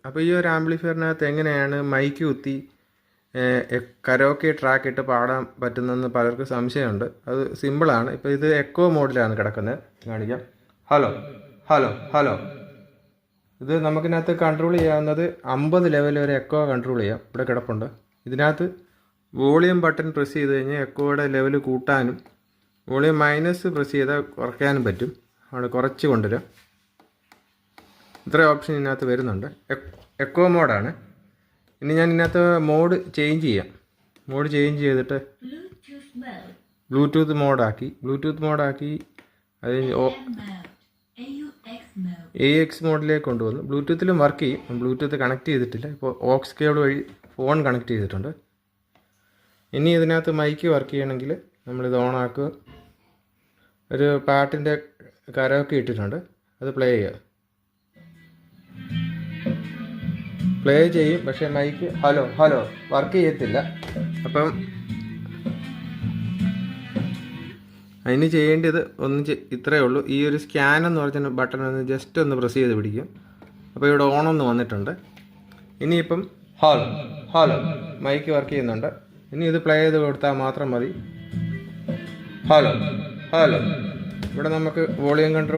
അപ്പോൾ ഈ ഒരു ആംപ്ലിഫയറിനകത്ത് എങ്ങനെയാണ് മൈക്ക് കുത്തി കരോക്കെ ട്രാക്ക് ഇട്ട് പാടാൻ പറ്റുന്നതെന്ന് പലർക്കും സംശയമുണ്ട്. അത് സിമ്പിളാണ്. ഇപ്പോൾ ഇത് എക്കോ മോഡിലാണ് കിടക്കുന്നത്. കാണിക്കാം. Hello hello hello. ഇത് നമുക്കിനകത്ത് കൺട്രോൾ ചെയ്യാവുന്നത് 50 ലെവൽ വരെ എക്കോ കൺട്രോൾ ചെയ്യാം. ഇവിടെ കിടപ്പുണ്ട്. ഇതിനകത്ത് വോളിയം ബട്ടൺ പ്രസ് ചെയ്ത് കഴിഞ്ഞാൽ എക്കോയുടെ ലെവൽ കൂട്ടാനും വോളിയം മൈനസ് പ്രസ് ചെയ്താൽ കുറയ്ക്കാനും പറ്റും. അവിടെ കുറച്ച് കൊണ്ടുവരാം. ഇത്ര ഓപ്ഷൻ ഇതിനകത്ത് വരുന്നുണ്ട്. എക്കോ മോഡാണ്. ഇനി ഞാൻ ഇതിനകത്ത് മോഡ് ചേഞ്ച് ചെയ്യാം. മോഡ് ചേഞ്ച് ചെയ്തിട്ട് ബ്ലൂടൂത്ത് മോഡാക്കി അത് AX മോഡിലേക്ക് കൊണ്ടുവന്നു. ബ്ലൂടൂത്തിലും വർക്ക് ചെയ്യും. ബ്ലൂടൂത്ത് കണക്ട് ചെയ്തിട്ടില്ല. ഇപ്പോൾ ഓക്സ് കേബിൾ വഴി ഫോൺ കണക്ട് ചെയ്തിട്ടുണ്ട്. ഇനി ഇതിനകത്ത് മൈക്ക് വർക്ക് ചെയ്യണമെങ്കിൽ നമ്മളിത് ഓണാക്കുക. ഒരു പാട്ടിൻ്റെ കരോക്കെ ഇട്ടിട്ടുണ്ട്. അത് പ്ലേ ചെയ്യും. പക്ഷേ മൈക്ക് ഹലോ വർക്ക് ചെയ്യത്തില്ല. അപ്പം അതിന് ചെയ്യേണ്ടത് ഇത്രയേ ഉള്ളൂ. ഈ ഒരു സ്കാൻ എന്ന് പറഞ്ഞ ബട്ടൺ ഒന്ന് ജസ്റ്റ് ഒന്ന് പ്രസ് ചെയ്ത് പിടിക്കും. അപ്പോൾ ഇവിടെ ഓണൊന്ന് വന്നിട്ടുണ്ട്. ഇനിയിപ്പം ഹലോ മൈക്ക് വർക്ക് ചെയ്യുന്നുണ്ട്. ഇനി ഇത് പ്ലേ ചെയ്ത് കൊടുത്താൽ മാത്രം മതി. ഹലോ ഇവിടെ നമുക്ക് വോളിയം കൺട്രോൾ